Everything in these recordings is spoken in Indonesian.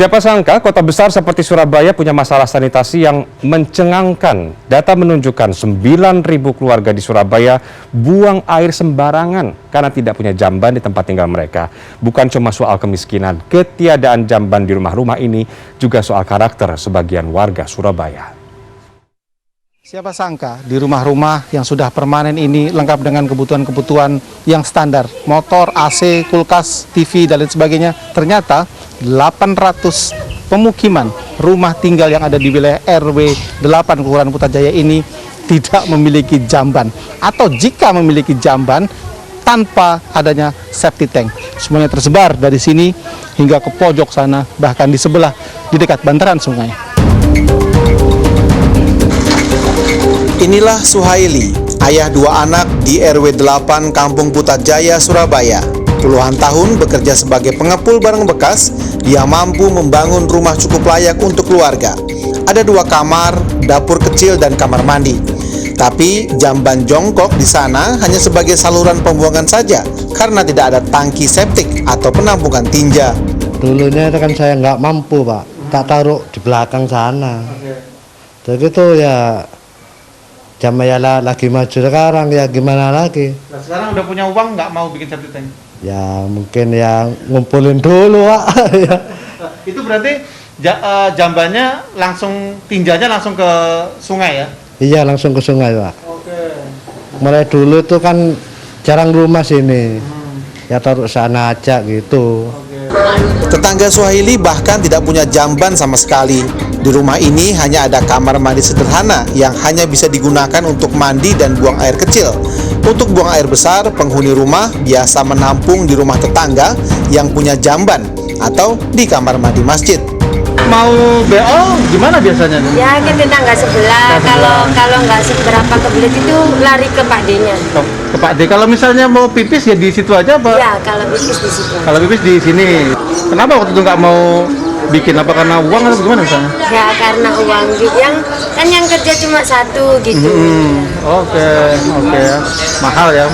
Siapa sangka kota besar seperti Surabaya punya masalah sanitasi yang mencengangkan. Data menunjukkan 9.000 keluarga di Surabaya buang air sembarangan karena tidak punya jamban di tempat tinggal mereka. Bukan cuma soal kemiskinan, ketiadaan jamban di rumah-rumah ini juga soal karakter sebagian warga Surabaya. Siapa sangka di rumah-rumah yang sudah permanen ini lengkap dengan kebutuhan-kebutuhan yang standar, motor, AC, kulkas, TV, dan lain sebagainya. Ternyata 800 pemukiman rumah tinggal yang ada di wilayah RW 8 Kelurahan Putrajaya ini tidak memiliki jamban. Atau jika memiliki jamban, tanpa adanya safety tank. Semuanya tersebar dari sini hingga ke pojok sana, bahkan di sebelah, di dekat bantaran sungai. Inilah Suhaili, ayah dua anak di RW 8 Kampung Putrajaya, Surabaya. Puluhan tahun bekerja sebagai pengepul barang bekas, dia mampu membangun rumah cukup layak untuk keluarga. Ada 2 kamar, dapur kecil, dan kamar mandi. Tapi jamban jongkok di sana hanya sebagai saluran pembuangan saja, karena tidak ada tangki septik atau penampungan tinja. Dulunya itu kan saya nggak mampu, Pak. Tak taruh di belakang sana. Jadi itu ya zaman lagi maju sekarang, ya gimana lagi. Nah, sekarang udah punya uang, nggak mau bikin safety tank? Ya mungkin ya ngumpulin dulu, Pak. Itu berarti jambannya langsung, tinjanya langsung ke sungai ya? Iya, langsung ke sungai, Pak. Oke. Mulai dulu itu kan jarang rumah sini. Ya taruh sana aja gitu. Tetangga Suhaili bahkan tidak punya jamban sama sekali. Di rumah ini hanya ada kamar mandi sederhana yang hanya bisa digunakan untuk mandi dan buang air kecil. Untuk buang air besar, penghuni rumah biasa menampung di rumah tetangga yang punya jamban atau di kamar mandi masjid. Mau BO gimana biasanya? Ya ke tetangga sebelah. Kalau nggak seberapa kebelet itu lari ke Pak D-nya. Ke Pak D. Kalau misalnya mau pipis ya di situ aja, Pak? Ya kalau pipis di situ. Kalau pipis di sini. Kenapa waktu itu nggak mau bikin, apa karena uang atau gimana misalnya? Ya karena uang gitu. Yang kerja cuma satu gitu. Oke. Mahal ya.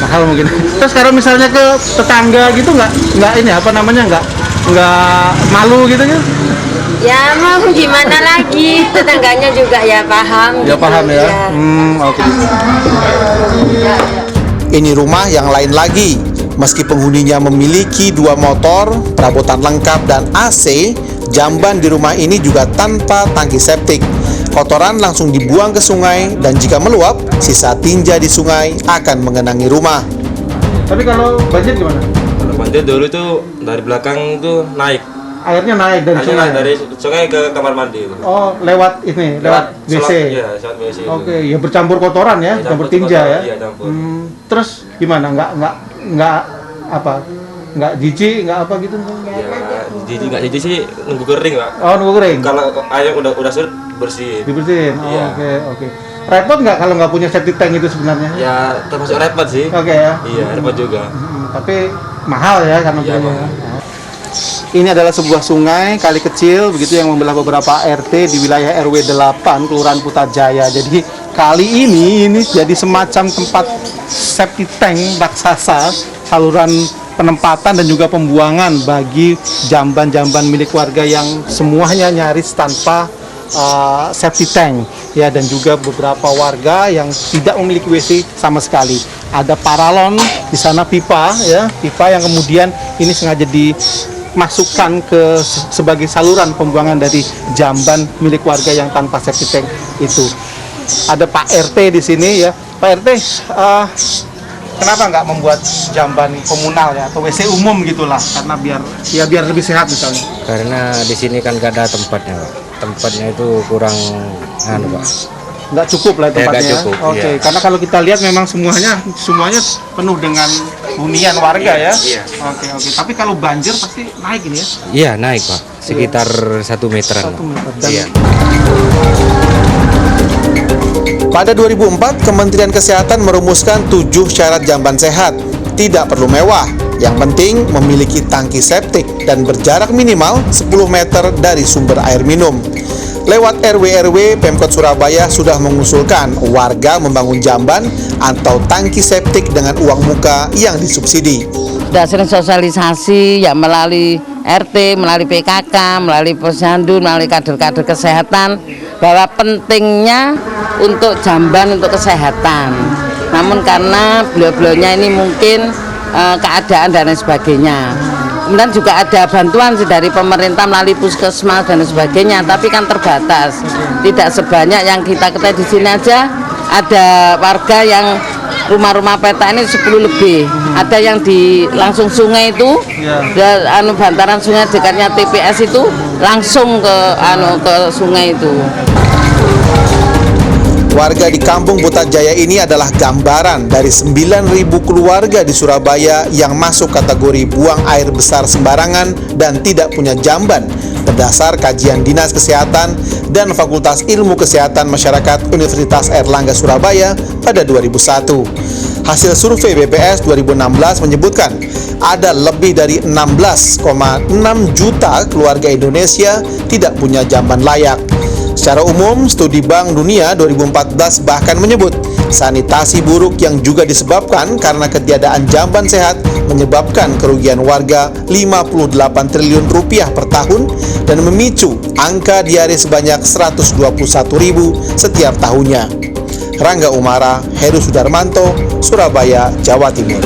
Mahal mungkin. Terus kalau misalnya ke tetangga gitu nggak ini apa namanya nggak malu gitu ya? Ya mau gimana lagi, tetangganya juga ya paham. Ya gitu. paham ya. Ya. Oke. Ini rumah yang lain lagi. Meski penghuninya memiliki 2 motor, perabotan lengkap, dan AC, jamban di rumah ini juga tanpa tangki septik. Kotoran langsung dibuang ke sungai, dan jika meluap, sisa tinja di sungai akan mengenangi rumah. Tapi kalau banjir gimana? Kalau banjir dulu tuh dari belakang tuh naik. Airnya naik dari Airnya sungai. naik dari sungai ke kamar mandi. Oh, lewat WC. Iya, lewat WC. Oke, ya bercampur kotoran ya, campur tinja ya. Iya, campur. Terus gimana? Nggak apa? Nggak jijik, nggak apa gitu? Ya, nggak jijik sih, nunggu kering, Pak. Oh, nunggu kering. Kalau air udah surut, bersihin. Dibersihin. Oh, Iya. Oke. Repot nggak kalau nggak punya septic tank itu sebenarnya? Ya, termasuk repot sih. Oke ya. Iya, repot juga. Tapi mahal ya karena Iya, punya. mahal. Ini adalah sebuah sungai, kali kecil begitu yang membelah beberapa RT di wilayah RW 8 Kelurahan Putrajaya. Jadi kali ini jadi semacam tempat septic tank raksasa, saluran penempatan dan juga pembuangan bagi jamban-jamban milik warga yang semuanya nyaris tanpa septic tank ya, dan juga beberapa warga yang tidak memiliki WC sama sekali. Ada paralon di sana, pipa yang kemudian ini sengaja dimasukkan ke sebagai saluran pembuangan dari jamban milik warga yang tanpa septic tank itu. Ada Pak RT di sini ya. Pak RT, kenapa nggak membuat jamban komunal ya atau WC umum gitulah, karena biar lebih sehat misalnya? Karena di sini kan gak ada tempatnya, Pak. Tempatnya itu kurang Pak. Nggak cukup lah tempatnya. Nggak cukup, Oke, iya. karena kalau kita lihat memang semuanya penuh dengan hunian warga ya. Iya. Oke. Tapi kalau banjir pasti naik ini ya. Iya, naik, Pak. Sekitar 1 meteran. 1 meter. Dan Iya. Pada 2004, Kementerian Kesehatan merumuskan 7 syarat jamban sehat. Tidak perlu mewah, yang penting memiliki tangki septik dan berjarak minimal 10 meter dari sumber air minum. Lewat RW-RW, Pemkot Surabaya sudah mengusulkan warga membangun jamban atau tangki septik dengan uang muka yang disubsidi. Sudah sering sosialisasi ya melalui RT, melalui PKK, melalui posyandu, melalui kader-kader kesehatan bahwa pentingnya untuk jamban untuk kesehatan. Namun karena beliau-beliaunya ini mungkin keadaan dan lain sebagainya. Kemudian juga ada bantuan dari pemerintah melalui puskesmas dan sebagainya, tapi kan terbatas. Tidak sebanyak yang kita ketahui di sini aja ada warga yang rumah-rumah peta ini 10 lebih. Ada yang di langsung sungai itu, bantaran sungai dekatnya TPS itu langsung ke sungai itu. Warga di Kampung Putrajaya ini adalah gambaran dari 9.000 keluarga di Surabaya yang masuk kategori buang air besar sembarangan dan tidak punya jamban berdasar kajian Dinas Kesehatan dan Fakultas Ilmu Kesehatan Masyarakat Universitas Airlangga Surabaya pada 2001. Hasil survei BPS 2016 menyebutkan ada lebih dari 16,6 juta keluarga Indonesia tidak punya jamban layak. Secara umum, studi Bank Dunia 2014 bahkan menyebut sanitasi buruk yang juga disebabkan karena ketiadaan jamban sehat menyebabkan kerugian warga 58 triliun rupiah per tahun dan memicu angka diare sebanyak 121.000 setiap tahunnya. Rangga Umara, Heru Sudarmanto, Surabaya, Jawa Timur.